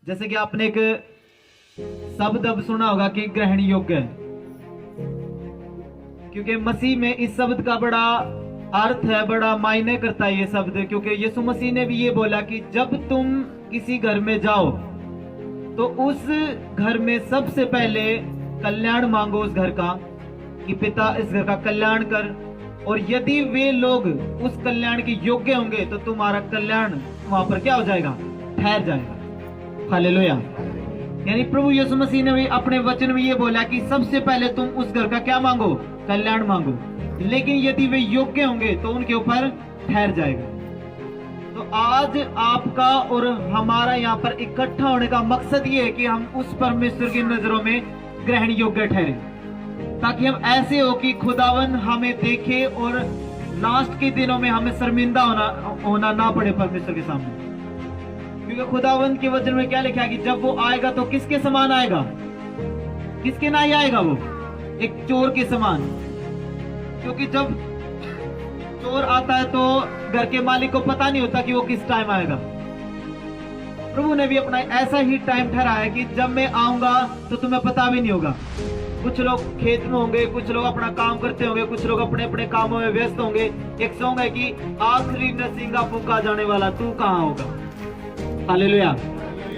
जैसे कि आपने एक शब्द अब सुना होगा कि ग्रहण योग्य है, क्योंकि मसीह में इस शब्द का बड़ा अर्थ है, बड़ा मायने करता है ये शब्द। क्योंकि यीशु मसीह ने भी ये बोला कि जब तुम किसी घर में जाओ तो उस घर में सबसे पहले कल्याण मांगो उस घर का, कि पिता इस घर का कल्याण कर, और यदि वे लोग उस कल्याण के योग्य होंगे तो तुम्हारा कल्याण वहां पर क्या हो जाएगा, ठहर जाएगा। हालेलुया। यानी प्रभु यीशु मसीह ने भी अपने वचन में ये बोला कि सबसे पहले तुम उस घर का क्या मांगो, कल्याण मांगो, लेकिन यदि वे योग्य होंगे तो उनके ऊपर ठहर जाएगा। तो आज आपका और हमारा यहाँ पर इकट्ठा होने का मकसद ये है कि हम उस परमेश्वर की नजरों में ग्रहण योग्य ठहरे, ताकि हम ऐसे हो कि खुदावन हमें देखे और लास्ट के दिनों में हमें शर्मिंदा होना ना पड़े परमेश्वर के सामने। क्योंकि खुदावन के वचन में क्या लिखा है कि जब वो आएगा तो किसके समान आएगा, किसके ना ही आएगा, वो एक चोर के समान। क्योंकि जब चोर आता है तो घर के मालिक को पता नहीं होता कि वो किस टाइम आएगा। प्रभु ने भी अपना ऐसा ही टाइम ठहराया है कि जब मैं आऊंगा तो तुम्हें पता भी नहीं होगा। कुछ लोग खेत में होंगे, कुछ लोग अपना काम करते होंगे, कुछ लोग अपने अपने कामों में व्यस्त होंगे। एक सॉन्ग है कि आखिरी नरसिंगा फूका जाने वाला तू कहाँ होगा। हालेलुया।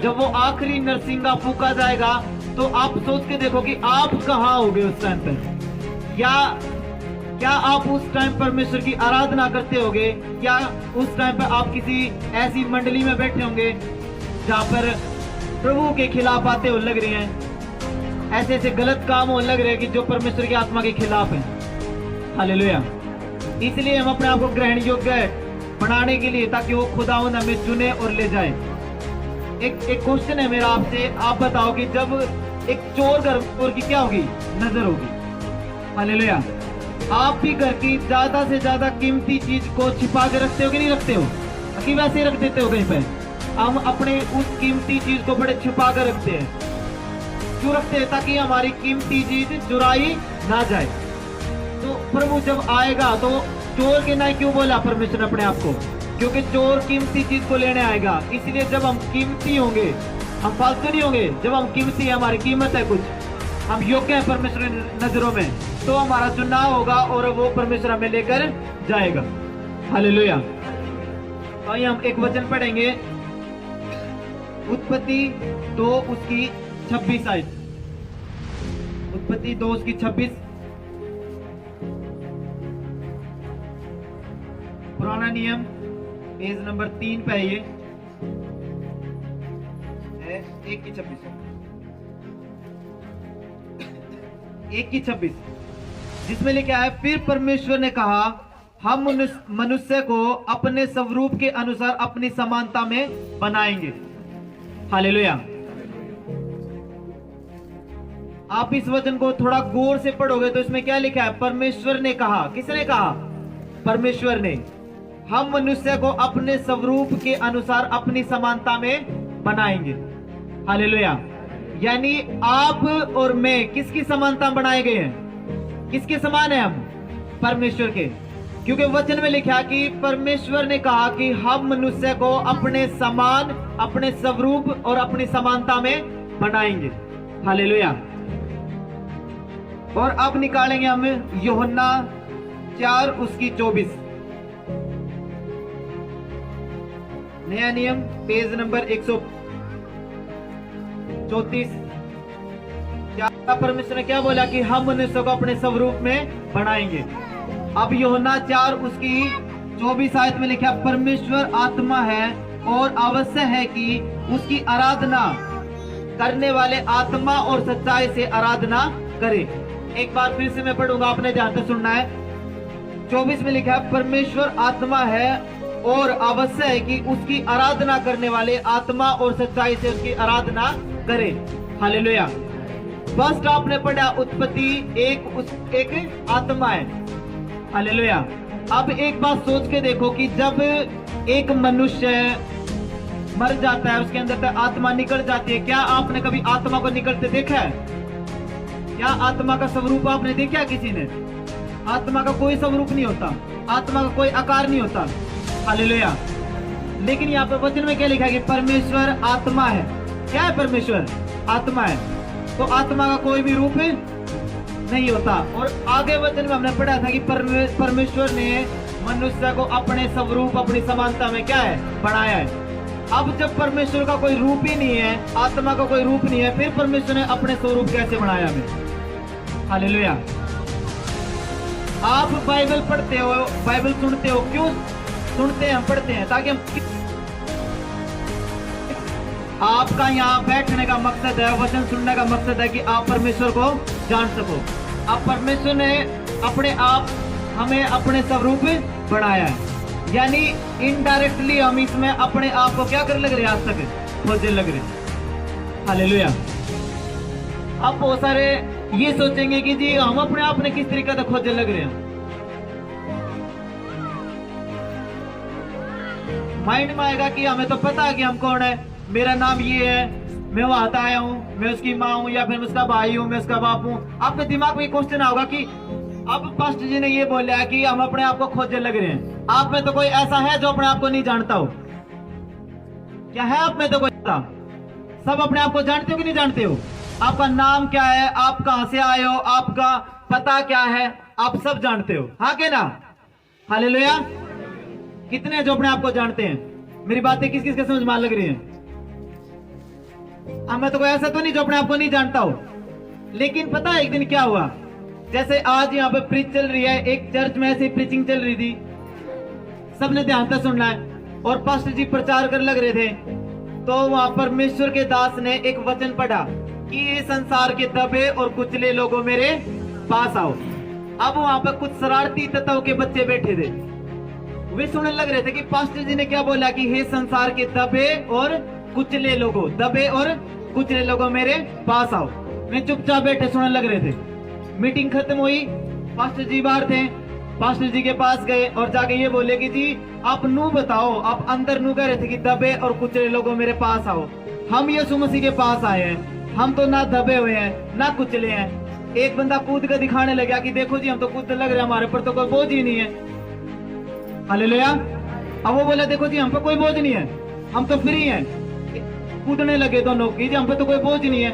जब वो आखिरी नरसिंगा फूका जाएगा तो आप सोच के देखो कि आप कहाँ होगे उस टाइम पर। क्या आप उस टाइम परमेश्वर की आराधना करते होगे? क्या उस टाइम पर आप किसी ऐसी मंडली में बैठे होंगे जहाँ पर प्रभु के खिलाफ बातें लग रही हैं, ऐसे ऐसे गलत काम होने लग रहे हैं कि जो परमेश्वर की आत्मा के खिलाफ है। हालेलुया। इसलिए हम अपने आप को ग्रहण योग्य बनाने के लिए, ताकि वो खुदावंद हमें चुने और ले जाए। एक क्वेश्चन है मेरा आपसे, आप बताओ कि जब एक चोर घर की क्या होगी, नजर होगी। हालेलुया। आप भी घर की ज्यादा से ज्यादा कीमती चीज को छिपा के रखते हो कि नहीं रखते हो, कि वैसे ही रख देते हो कहीं पे? हम अपने उस कीमती चीज को बड़े छिपा कर रखते हैं। क्यों रखते हैं? ताकि हमारी कीमती चीज चुराई ना जाए। तो प्रभु जब आएगा तो चोर के ना क्यों बोला परमेश्वर अपने आप को? क्योंकि चोर कीमती चीज को लेने आएगा। इसलिए जब हम कीमती होंगे, हम फालतू नहीं होंगे। जब हम कीमती है, हमारी कीमत है कुछ, हम योग्य हैं परमेश्वर की नजरों में, तो हमारा चुनाव होगा और वो परमेश्वर हमें लेकर जाएगा। हालेलुया। आइए हम एक वचन पढ़ेंगे, उत्पत्ति 2 उसकी 26 आयत। उत्पत्ति 2 उसकी 26। पुराना नियम पेज नंबर 3 पे है ये, 1 की 26, 1 की 26, जिसमें लिखा है, फिर परमेश्वर ने कहा हम मनुष्य को अपने स्वरूप के अनुसार अपनी समानता में बनाएंगे। हालेलुया। आप इस वचन को थोड़ा गौर से पढ़ोगे तो इसमें क्या लिखा है? परमेश्वर ने कहा। किसने कहा? परमेश्वर ने। हम मनुष्य को अपने स्वरूप के अनुसार अपनी समानता में बनाएंगे। हालेलुया। यानी आप और मैं किसकी समानता बनाए गए हैं? किसके समान है हम? परमेश्वर के। क्योंकि वचन में लिखा कि परमेश्वर ने कहा कि हम मनुष्य को अपने समान, अपने स्वरूप और अपनी समानता में बनाएंगे। हालेलुया। और अब निकालेंगे हम यूहन्ना 4 उसकी 24, नया नियम पेज नंबर 134। परमेश्वर ने क्या बोला कि हम मनुष्य को अपने स्वरूप में बनाएंगे। अब यूहन्ना 4 उसकी 24 आयत में लिखा, परमेश्वर आत्मा है और आवश्यक है कि उसकी आराधना करने वाले आत्मा और सच्चाई से आराधना करें। एक बार फिर से मैं पढ़ूंगा, आपने ध्यान से सुनना है। 24 में लिखा है, परमेश्वर आत्मा है और आवश्यक है कि उसकी आराधना करने वाले आत्मा और सच्चाई से उसकी आराधना करें। हालेलुया। फर्स्ट आपने पढ़ा उत्पत्ति 1 आत्मा है। हालेलुया। अब एक बात सोच के देखो कि जब एक मनुष्य मर जाता है, उसके अंदर से आत्मा निकल जाती है, क्या आपने कभी आत्मा को निकलते देखा है? क्या आत्मा का स्वरूप आपने देखा किसी ने? आत्मा का कोई स्वरूप नहीं होता, आत्मा का कोई आकार नहीं होता। हालेलुया। लेकिन यहाँ पे वचन में क्या लिखा है कि परमेश्वर आत्मा है। क्या है परमेश्वर? आत्मा है। तो आत्मा का कोई भी रूप नहीं होता। और आगे वचन में हमने पढ़ा था कि परमेश्वर ने मनुष्य को अपने स्वरूप अपनी समानता में क्या है? बनाया है। अब जब परमेश्वर का कोई रूप ही नहीं है, आत्मा का कोई रूप नहीं है, फिर परमेश्वर ने अपने स्वरूप कैसे बनाया हमें? हालेलुया। आप बाइबल पढ़ते हो, बाइबल सुनते हो, क्यों सुनते हैं? हम पढ़ते हैं ताकि हम, आपका यहाँ बैठने का मकसद है, वचन सुनने का मकसद है कि आप परमेश्वर को जान सको। अब परमेश्वर ने अपने आप हमें अपने स्वरूप बनाया है, यानी इनडायरेक्टली हम इसमें अपने आप को क्या कर लग रहे? आज तक खोजने लग रहे। हालेलुया। अब बहुत सारे ये सोचेंगे कि जी हम अपने आप ने किस तरीके से खोजने लग रहे हैं। माइंड में आएगा कि हमें तो पता है कि हम कौन है, मेरा नाम ये है, मैं वहां आया हूँ, मैं उसकी माँ हूँ, या फिर मैं उसका भाई हूँ, मैं उसका बाप हूँ। आपके दिमाग में क्वेश्चन होगा कि अब पास्टर जी ने ये बोला है कि हम अपने आप को खोजने लग रहे हैं। आप में तो कोई ऐसा है जो अपने आप को नहीं जानता हो? क्या है आप में तो कोई? सब अपने आप को जानते हो कि नहीं जानते हो? आपका नाम क्या है, आप कहां से आए हो, आपका पता क्या है, आप सब जानते हो, हाँ के ना? हालेलुया। कितने जो अपने आप को जानते हैं? मेरी बातें किस किस के समझ में लग रही हैं? हमें तो कोई ऐसा तो नहीं जो अपने आप को नहीं जानता हो। लेकिन पता है एक दिन क्या हुआ? जैसे आज यहाँ पे प्रीच चल रही है, एक चर्च में ऐसी प्रीचिंग चल रही थी, सबने ध्यान से सुनना है, और पास्टर जी प्रचार कर लग रहे थे। तो वहां परमेश्वर के दास ने एक वचन पढ़ा कि ये संसार के दबे और कुचले लोगों मेरे पास आओ। अब वहां पर कुछ शरारती तत्व के बच्चे बैठे थे, वे सुनने लग रहे थे कि पास्टर जी ने क्या बोला कि हे संसार के दबे और कुचले लोगों, दबे और कुचले लोगों मेरे पास आओ। वे चुपचाप बैठे सुनने लग रहे थे। मीटिंग खत्म हुई, पास्टर जी बाहर थे, पास्टर जी के पास गए और जाके ये बोले कि जी आप नू बताओ, आप अंदर नू कह रहे थे कि दबे और कुचले लोगों मेरे पास आओ। हम यीशु मसीह के पास आए हैं, हम तो ना दबे हुए हैं ना कुचले हैं। एक बंदा कूद कर दिखाने लगा कि देखो जी हम तो कूदने लग रहे हैं, हमारे पर तो कोई बोझ ही नहीं है। हालेलुया। अब वो बोला देखो जी हम पर कोई बोझ नहीं है, हम तो फ्री हैं। कूदने लगे दोनों की जी हम पे तो कोई बोझ नहीं है।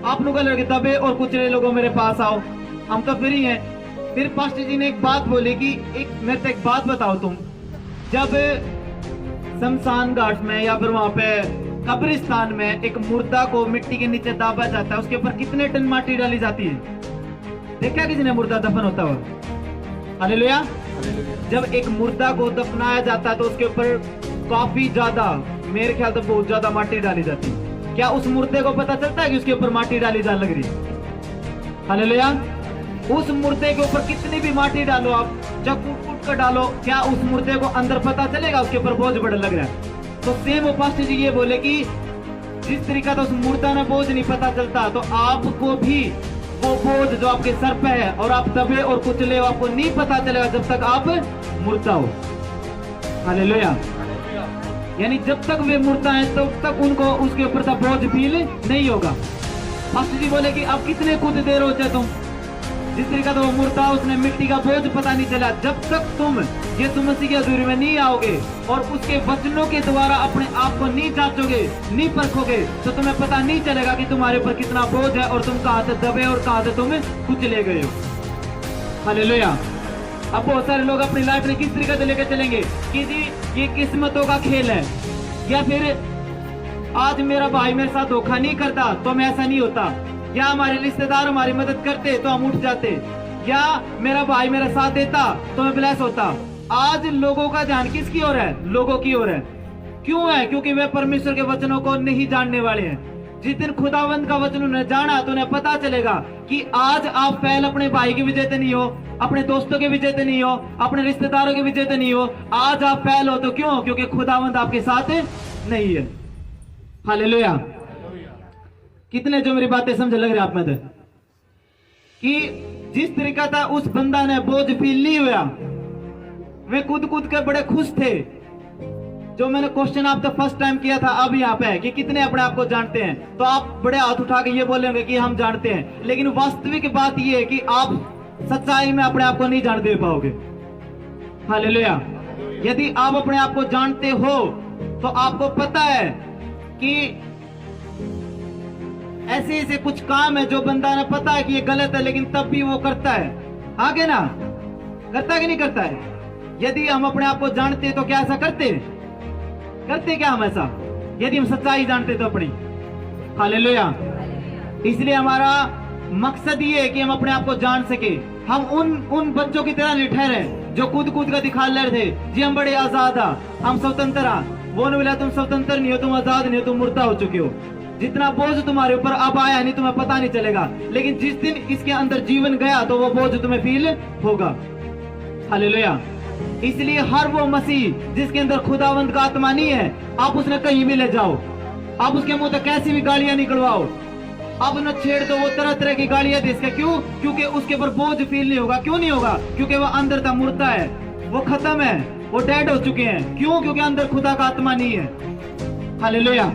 आप लोग लगे दबे और कुचले लोगों मेरे पास आओ, हम तो फ्री हैं। फिर पास्टर जी ने एक बात बोली कि मेरे से एक बात बताओ, तुम जब शमशान घाट में या फिर वहां पे कब्रिस्तान में एक मुर्दा को मिट्टी के नीचे दाबा जाता है, उसके ऊपर कितने टन माटी डाली जाती है? देखा किसी ने मुर्दा दफन होता हुआ? हालेलुया। जब एक मुर्दा को दफनाया जाता है तो उसके ऊपर काफी ज्यादा, मेरे ख्याल से बहुत ज्यादा माटी डाली जाती है। क्या उस मुर्दे को पता चलता है कि उसके ऊपर माटी डाली जा लग रही है? हालेलुया। उस मुर्दे के ऊपर कितनी भी माटी डालो, आप चाकू कूट कर डालो, क्या उस मुर्दे को अंदर पता चलेगा उसके ऊपर बोझ बड़ा लग रहा है? तो सेम वो पास्टर जी ये बोले कि जिस तरीका से उस मुर्दा में बोझ नहीं पता चलता, तो आपको भी वो बोझ जो आपके सर पे है और आप दबे और कुचले हो, आपको नहीं पता चलेगा जब तक आप मुर्दा हो। हालेलुया। यानी जब तक वे मुर्दा है तब तक उनको उसके ऊपर का बोझ फील नहीं होगा। पास्टर जी बोले कि अब कितने कूद दे रहे हो तुम, जिस तरीका से वो मुर्दा उसने मिट्टी का बोझ पता नहीं चला। जब तक तुम यीशु मसीह की हजूरी में नहीं आओगे और उसके वचनों के द्वारा अपने आप को नहीं जांचोगे, नहीं परखोगे, तो तुम्हें पता नहीं चलेगा कि तुम्हारे ऊपर कितना बोझ है और तुम कहां से दबे और कहां से तुम कुचले गए हो। हालेलुया। अब बहुत सारे लोग अपनी लाइफ में किस तरीके से लेकर चलेंगे कि जी ये किस्मतों का खेल है, या फिर आज मेरा भाई मेरे साथ धोखा नहीं करता तो मैं ऐसा नहीं होता, या हमारे रिश्तेदार हमारी मदद करते तो हम उठ जाते, या मेरा भाई मेरा साथ देता तो मैं ब्लेस होता। आज लोगों का ध्यान किसकी ओर है? लोगों की ओर है। क्यों है? क्योंकि वे परमेश्वर के वचनों को नहीं जानने वाले हैं। जिस दिन खुदावंद का वचन उन्हें जाना तो उन्हें पता चलेगा कि आज आप पहले अपने भाई के विजेते नहीं हो, अपने दोस्तों के विजेते नहीं हो, अपने रिश्तेदारों के विजेते नहीं हो। आज आप पहले हो तो क्यों? क्योंकि खुदावंद आपके साथ नहीं है। हालेलुया। कितने जो मेरी बातें समझ लग रहे आप में थे कि जिस तरीका था उस बंदा ने बोझ फील नहीं हुआ, वे कूद कूद कर बड़े खुश थे। जो मैंने क्वेश्चन आपसे फर्स्ट टाइम किया था अब यहाँ पे है कि कितने अपने आप को जानते हैं, तो आप बड़े हाथ उठा के ये बोलेंगे कि हम जानते हैं। लेकिन वास्तविक बात ये है कि आप सच्चाई में अपने आप को नहीं जान दे पाओगे। हालेलुया। यदि आप अपने आप को जानते हो तो आपको पता है कि ऐसे ऐसे कुछ काम है जो बंदा ने पता है कि ये गलत है, लेकिन तब भी वो करता है। आगे ना करता है कि नहीं करता है? यदि हम अपने आप को जानते तो क्या ऐसा करते क्या हम ऐसा? यदि हम सच्चाई जानते तो अपनी। हालेलुया। इसलिए हमारा मकसद ये है कि हम अपने आप को जान सके। हम उन बच्चों की तरह नहीं ठहरे जो कूद कूद कर दिखा ले रहे थे जी हम बड़े आजाद आ, हम स्वतंत्र आ। वो ने बोला तुम स्वतंत्र नहीं हो, तुम आजाद नहीं हो, तुम मुर्दा हो चुके हो। जितना बोझ तुम्हारे ऊपर अब आया नहीं तुम्हें पता नहीं चलेगा, लेकिन जिस दिन इसके अंदर जीवन गया तो वो बोझ तुम्हें फील होगा। हालेलुया। इसलिए हर वो मसीह जिसके अंदर खुदावंद का आत्मा नहीं है, आप उसने कहीं भी ले जाओ, आप उसके मुंह तक कैसी भी गालियां निकलवाओ, आप उन्हें छेड़ दो, वो तरह तरह की गालियां दे इसके। क्यों? क्योंकि उसके ऊपर बोझ फील नहीं होगा। क्यों नहीं होगा? क्योंकि वो अंदर का मुर्दा है, वो खत्म है, वो डेड हो चुके हैं। क्यों? क्योंकि अंदर खुदा का आत्मा नहीं है। हालेलुया।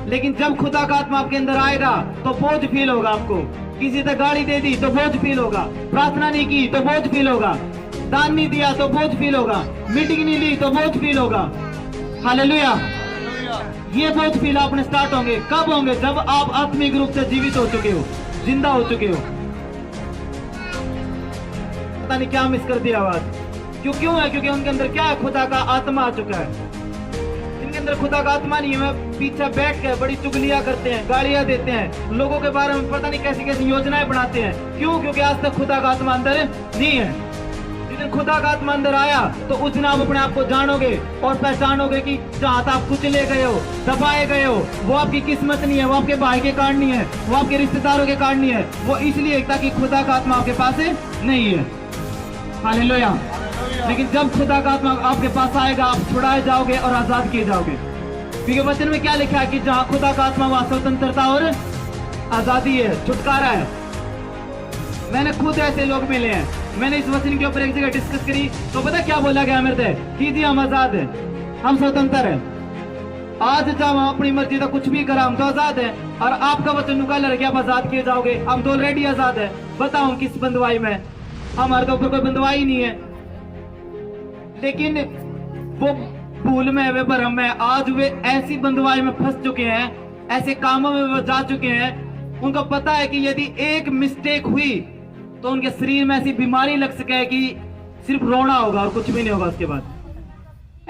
लेकिन जब खुदा का आत्मा आपके अंदर आएगा तो बोझ फील होगा आपको। किसी ने गाली दे दी तो बोझ फील होगा, प्रार्थना नहीं की तो बोझ फील होगा, दान नहीं दिया तो बोझ फील होगा, मीटिंग नहीं ली तो बोझ फील होगा। हालेलुया। ये बोझ फील आपने स्टार्ट होंगे। कब होंगे? जब आप आत्मिक रूप से जीवित हो चुके हो, जिंदा हो चुके हो। पता नहीं क्या मिस कर दिया आवाज। क्यों है? क्योंकि उनके अंदर क्या है? खुदा का आत्मा आ चुका है। जिनके अंदर खुदा का आत्मा नहीं है, मैं पीछे बैठ के बड़ी चुगलियां करते हैं, गालियां देते हैं, लोगों के बारे में पता नहीं कैसी कैसी योजनाएं बनाते हैं। क्यों? क्योंकि आज तक खुदा का आत्मा अंदर नहीं है। खुदा का आत्मा अंदर आया तो उस दिन आप अपने आप को जानोगे और पहचानोगे कि जहाँ आप कुचले गए हो, दबाए गए हो, वो आपकी किस्मत नहीं है, वो आपके भाई के कारण नहीं है, वो आपके रिश्तेदारों के कारण नहीं है, वो इसलिए ताकि खुदा का आत्मा आपके पास नहीं है। हालेलुया। लेकिन जब खुदा का आत्मा आपके पास आएगा, आप छुड़ाए जाओगे और आजाद किए जाओगे। क्योंकि वचन में क्या लिखा है कि जहाँ खुदा का आत्मा वहां स्वतंत्रता और आजादी है, छुटकारा है। मैंने खुद ऐसे लोग मिले हैं। मैंने इस वचन के ऊपर एक जगह डिस्कस करी तो पता क्या बोला गया मेरे से कि जी हम आजाद हैं, हम स्वतंत्र हैं। आज जब हम अपनी मर्जी का कुछ भी करा हम तो आजाद हैं। और आपका वचन निकाल रहे आप आजाद किए जाओगे। हम तो ऑलरेडी आजाद है। बताओ किस बंदवाई में? हमारे तो ऊपर कोई बंदवाई नहीं है, लेकिन वो भूल में, वे भरम में, आज वे ऐसी बंदवाई में फंस चुके हैं, ऐसे कामों में वो जा चुके हैं। उनको पता है कि यदि एक मिस्टेक हुई तो उनके शरीर में ऐसी बीमारी लग सके कि सिर्फ रोना होगा और कुछ भी नहीं होगा उसके बाद।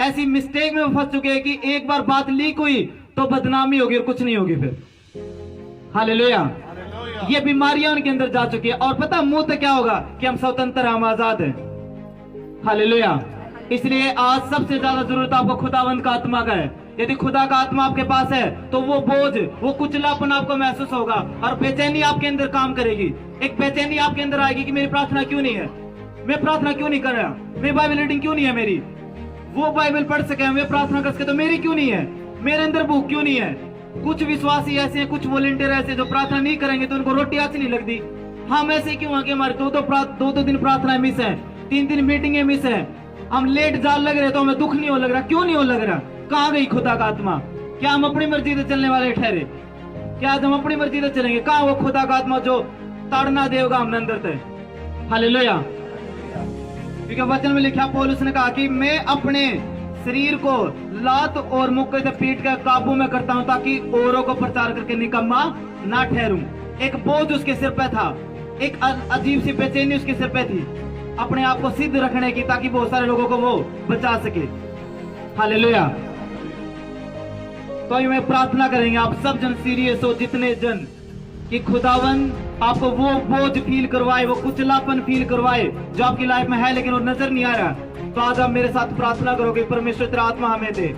ऐसी मिस्टेक में फंस चुके हैं कि एक बार बात लीक हुई तो बदनामी होगी और कुछ नहीं होगी फिर। हालेलुया। ये बीमारियां उनके अंदर जा चुकी है। और पता मुंह तो क्या होगा कि हम स्वतंत्र, हम आजाद हैं। हालेलुया। इसलिए आज सबसे ज्यादा जरूरत आपको खुदावंद का आत्मा का है। यदि खुदा का आत्मा आपके पास है तो वो बोझ, वो कुचलापन आपको महसूस होगा और बेचैनी आपके अंदर काम करेगी। एक बेचैनी आपके अंदर आएगी कि मेरी प्रार्थना क्यों नहीं है, मैं प्रार्थना क्यों नहीं कर रहा, मेरी बाइबल रीडिंग क्यों नहीं है मेरी। वो बाइबल पढ़ सके, मैं प्रार्थना कर सके तो मेरी क्यों नहीं है, मेरे अंदर भूख क्यों नहीं है। कुछ विश्वासी ऐसे हैं, कुछ वॉलंटियर ऐसे जो प्रार्थना नहीं करेंगे तो उनको रोटी अच्छी नहीं लगती। हम ऐसे क्यों है कि हमारे दो दिन प्रार्थना मिस है, 3 मीटिंगें मिस है, हम लेट जाल लग रहे तो हमें दुख नहीं हो लग रहा। क्यों नहीं हो लग रहा? कहाँ गई खुदा का आत्मा? क्या हम अपनी मर्जी से चलने वाले ठहरे? क्या आज हम अपनी मर्जी से चलेंगे? कहाँ वो खुदा का आत्मा जो ताड़ना देगा हमने अंदर से? हालेलुया। क्योंकि वचन में लिखा, पौलुस ने कहा कि मैं अपने शरीर को लात और मुक्के से पीट कर काबू में करता हूं ताकि औरों को प्रचार करके निकम्मा ना ठहरूं। एक बोझ उसके सिर पे था, एक अजीब सी बेचैनी उसके सिर पे थी, अपने आप को सिद्ध रखने की, ताकि बहुत सारे लोगों को वो बचा सके। हालेलुया। तो मैं प्रार्थना करेंगे आप सब जन सीरियस हो, जितने जन, कि खुदावन आपको वो बोझ फील करवाए, वो कुचलापन फील करवाए जो आपकी लाइफ में है लेकिन वो नजर नहीं आ रहा। तो आज आप मेरे साथ प्रार्थना करोगे, परमेश्वर तेरा आत्मा हमें दे,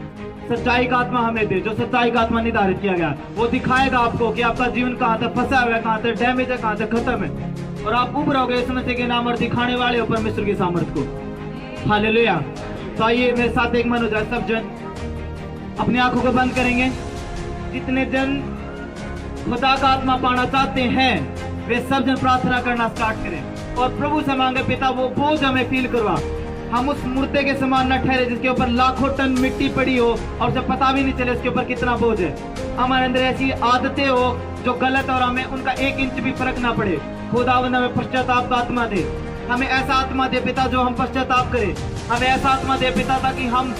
सच्चाई का आत्मा हमें दे। जो सच्चाई का आत्मा निर्धारित किया गया वो दिखाएगा आपको कि आपका जीवन कहाँ तक फंसा हुआ है, कहाँ तक डैमेज है, कहाँ तक खत्म है, और आप उभरोगे इस समस्या के नाम और दिखाने वाले हो परमेश्वर की सामर्थ को। हालेलुया। तो आइए मेरे साथ एक मन हो जाए, सब जन अपनी आंखों को बंद करेंगे। जितने जन खुदा का आत्मा पाना चाहते हैं वे सब जन प्रार्थना करना स्टार्ट करें और प्रभु से मांगे, पिता वो बोझ हमें फील करवा, हम उस मुर्दे के समान न ठहरे जिसके ऊपर लाखों टन मिट्टी पड़ी हो और उसे पता भी नहीं चले उसके ऊपर कितना बोझ है। हमारे अंदर ऐसी आदतें हो जो गलत और हमें उनका 1 इंच भी फर्क ना पड़े। खुदावंद हमें पश्चाताप का आत्मा दे, हमें ऐसा आत्मा दे पिता जो हम पश्चाताप करें, हमें ऐसा आत्मा दे पिता ताकि हम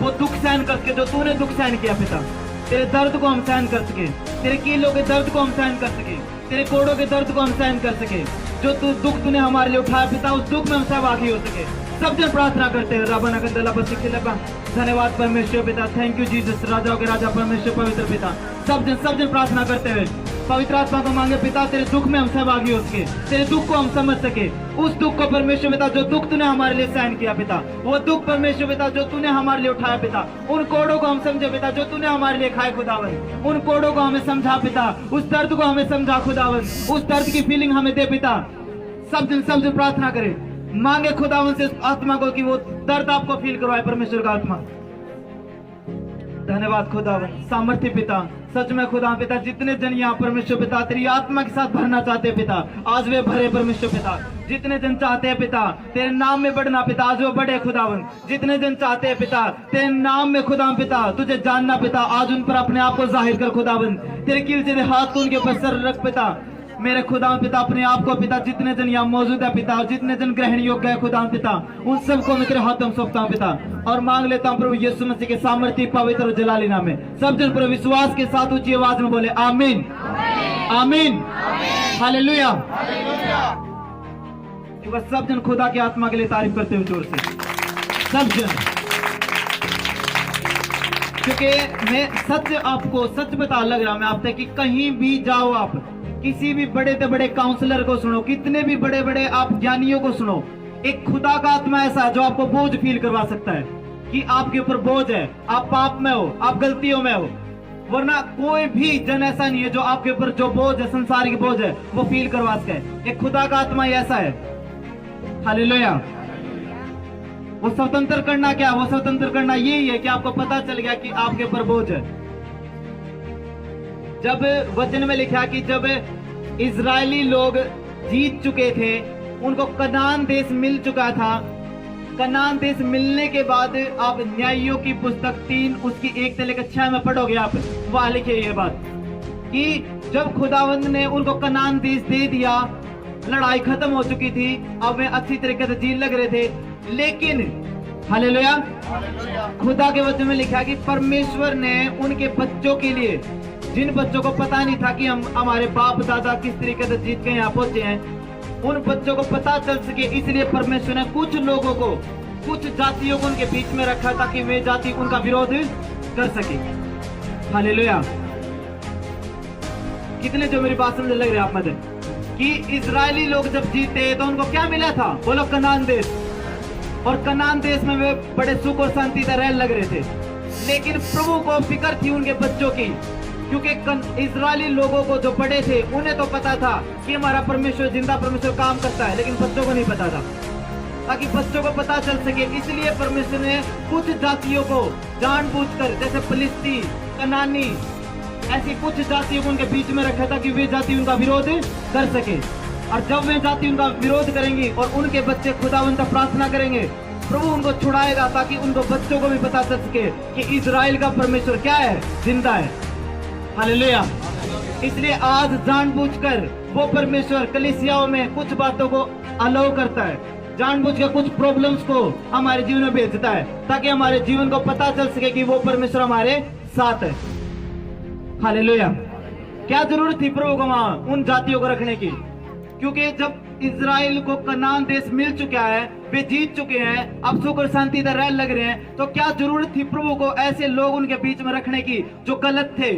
वो दुख सहन करके जो तूने दुख सहन किया पिता, तेरे दर्द को हम सहन कर सके, तेरे कीलों के दर्द को हम सहन कर सके, तेरे कोड़ों के दर्द को हम सहन कर सके। जो तू दुख तूने हमारे लिए उठाया पिता, उस दुख में हम सहभागी हो सके। सब जन प्रार्थना करते हैं। रबना कंदला बसिक लबा। धन्यवाद परमेश्वर पिता, थैंक यू जीसस, राजाओं के राजा परमेश्वर पवित्र पिता। सब जन प्रार्थना करते हुए पवित्र आत्मा को मांगे पिता, तेरे दुख में हम सहभागी हो सके, तेरे दुख को हम समझ सके। उस दुख को परमेश्वर पिता जो दुख तूने हमारे लिए सहन किया पिता, वो दुख परमेश्वर पिता जो तूने हमारे लिए उठाया पिता, उन कोड़ों को हम समझे पिता जो तूने हमारे लिए खाए खुदावन। उन कोड़ों को हमें समझा पिता, उस दर्द को हमें समझा खुदावन, उस दर्द की फीलिंग हमें दे पिता। सब जन प्रार्थना करे, मांगे खुदावन से आत्मा को कि वो दर्द आपको फील करवाए परमेश्वर का आत्मा। धन्यवाद खुदावन, सामर्थ्य पिता, सच में खुदा पिता जितने जन यहाँ परमेश्वर पिता तेरी आत्मा के साथ भरना चाहते हैं पिता, आज वे भरे परमेश्वर पिता। जितने जन चाहते हैं पिता तेरे नाम में बढ़ना पिता, आज वो बढ़े खुदावन। जितने जन चाहते हैं पिता तेरे नाम में खुदा पिता तुझे जानना पिता, आज उन पर अपने आप को जाहिर कर खुदावन। तेरे कील से हाथ को उनके ऊपर सर रख पिता, मेरे खुदा पिता अपने आप को पिता जितने जन यहाँ मौजूद है पिता, जितने जन ग्रहण योग्य है खुदा पिता, उन सबको मैं तेरे हाथों में सौंपता हूँ पिता। और मांग लेता हूँ प्रभु यीशु मसीह के सामर्थ्य पवित्र और जलाली नाम में। सब जन प्रभु विश्वास के साथ ऊंची आवाज में बोले आमीन, आमीन, हालेलुया। एक बार सब जन खुदा की आत्मा के लिए तारीफ करते हुए जोर से सब जन, क्योंकि मैं सच आपको सच बता लग रहा मैं आपसे कि कहीं भी जाओ आप, किसी भी बड़े से बड़े काउंसलर को सुनो, कितने भी बड़े बड़े आप ज्ञानियों को सुनो, एक खुदा का आत्मा ऐसा है जो आपको बोझ फील करवा सकता है कि आपके ऊपर बोझ है, आप पाप में हो, आप गलतियों में हो। वरना कोई भी जन ऐसा नहीं है जो आपके ऊपर जो बोझ है, संसारिक बोझ है, वो फील करवा सके। एक खुदा का आत्मा ही ऐसा है। हालेलुया। वो स्वतंत्र करना क्या, वो स्वतंत्र करना यही है कि आपको पता चल गया कि आपके ऊपर बोझ है। जब वचन में लिखा कि जब इजरायली लोग जीत चुके थे, उनको कनान देश मिल चुका था, कनान देश मिलने के बाद आप न्यायियों की पुस्तक 3 उसकी 1 से लेकर 6 में पढ़ोगे आप, वहां लिखे ये बात कि जब खुदावंद ने उनको कनान देश दे दिया, लड़ाई खत्म हो चुकी थी, अब वे अच्छी तरीके से जीने लग रहे थे। लेकिन हालेलुया, खुदा के वचन में लिखा कि परमेश्वर ने उनके बच्चों के लिए, जिन बच्चों को पता नहीं था कि हम हमारे बाप दादा किस तरीके से जीत के यहाँ पहुंचे हैं, उन बच्चों को पता चल सके, इसलिए परमेश्वर ने कुछ लोगों को, कुछ जातियों को उनके बीच में रखा ताकि वे जाति उनका विरोध कर सके। हालेलुया। कितने जो मेरी बात समझ लग रहे आप मदद कि इजरायली लोग जब जीते तो उनको क्या मिला था, बोलो कनान देश। और कनान देश में वे बड़े सुख और शांति से रहने लग रहे थे। लेकिन प्रभु को फिक्र थी उनके बच्चों की, क्योंकि इजरायली लोगों को जो बड़े थे उन्हें तो पता था कि हमारा परमेश्वर जिंदा परमेश्वर काम करता है, लेकिन बच्चों को नहीं पता था। ताकि बच्चों को पता चल सके, इसलिए परमेश्वर ने कुछ जातियों को जानबूझकर, जैसे फिलिस्ती, कनानी, ऐसी कुछ जातियों को उनके बीच में रखा था कि वे जाति उनका विरोध कर सके। और जब वे जाति उनका विरोध करेंगी और उनके बच्चे खुदावंद से प्रार्थना करेंगे, प्रभु उनको छुड़ाएगा ताकि उनको बच्चों को भी पता चल सके कि इजराइल का परमेश्वर क्या है, जिंदा है। हालेलुया। इसलिए आज जानबूझकर वो परमेश्वर कलीसियाओं में कुछ बातों को अलाउ करता है, जानबूझकर कुछ प्रॉब्लम्स को हमारे जीवन में भेजता है ताकि हमारे जीवन को पता चल सके कि वो परमेश्वर हमारे साथ है। हालेलुया। क्या जरूरत थी प्रभु को वहां उन जातियों को रखने की, क्योंकि जब इजराइल को कनान देश मिल चुका है, वे जीत चुके हैं, अब सुख और शांति से रहने लग रहे हैं, तो क्या जरूरत थी प्रभु को ऐसे लोग उनके बीच में रखने की जो गलत थे,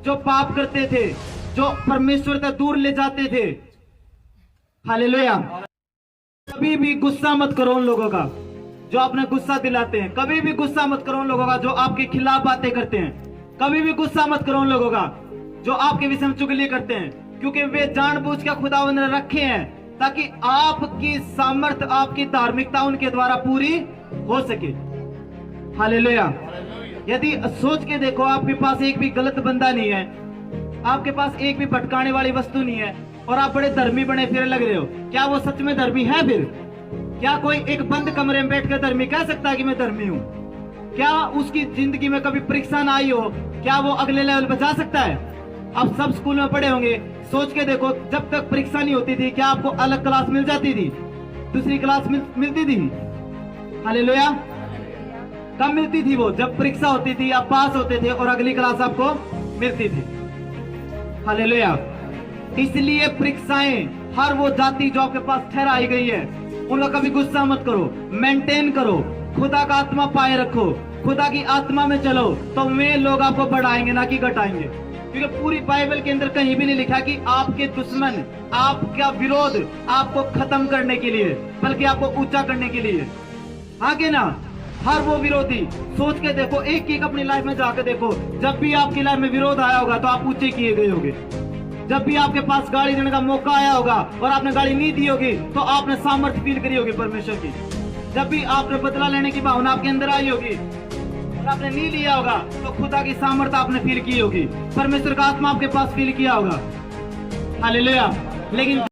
जो पाप करते थे, जो परमेश्वर से दूर ले जाते थे। हालेलुया। कभी भी गुस्सा मत करो उन लोगों का जो आपने गुस्सा दिलाते हैं, कभी भी गुस्सा मत करो उन लोगों का जो आपके खिलाफ बातें करते हैं, कभी भी गुस्सा मत करो उन लोगों का जो आपके विषय में चुगली करते हैं, क्योंकि वे जानबूझ के खुदावंद ने रखे हैं ताकि आपकी सामर्थ्य, आपकी धार्मिकता उनके द्वारा पूरी हो सके। हालेलुया। यदि सोच के देखो, आपके पास एक भी गलत बंदा नहीं है, आपके पास एक भी भटकाने वाली वस्तु नहीं है, और आप बड़े धर्मी बने फिर लग रहे हो, क्या वो सच में धर्मी है? फिर क्या कोई एक बंद कमरे में बैठकर धर्मी कह सकता है कि मैं धर्मी हूँ? क्या उसकी जिंदगी में कभी परीक्षा ना आई हो, क्या वो अगले लेवल पर जा सकता है? आप सब स्कूल में पढ़े होंगे, सोच के देखो, जब तक परीक्षा नहीं होती थी क्या आपको अलग क्लास मिल जाती थी, दूसरी क्लास मिलती थी? हालेलुया। कब मिलती थी वो? जब परीक्षा होती थी, आप पास होते थे और अगली क्लास आपको मिलती थी। हालेलुया। इसलिए परीक्षाएं हर वो जाति जो आपके पास ठहराई गई है, उनका कभी गुस्सा मत करो, मेंटेन करो, खुदा का आत्मा पाए रखो, खुदा की आत्मा में चलो, तो वे लोग आपको बढ़ाएंगे ना कि घटाएंगे। क्योंकि पूरी बाइबल के अंदर कहीं भी नहीं लिखा कि आपके दुश्मन, आपका विरोध आपको खत्म करने के लिए, बल्कि आपको ऊंचा करने के लिए। आगे ना, हर वो विरोधी, सोच के देखो, एक अपनी लाइफ में जाकर देखो, जब भी आपकी लाइफ में विरोध आया होगा तो आप ऊंचे किए गए होंगे। जब भी आपके पास गाड़ी देने का मौका आया होगा और आपने गाड़ी नहीं दी होगी तो आपने सामर्थ्य फील करी होगी परमेश्वर की। जब भी आपने बदला लेने की भावना आपके अंदर आई होगी और आपने नहीं लिया होगा तो खुदा की सामर्थ्य आपने फील की होगी, परमेश्वर का आत्मा आपके पास फील किया होगा। हालेलुया। लेकिन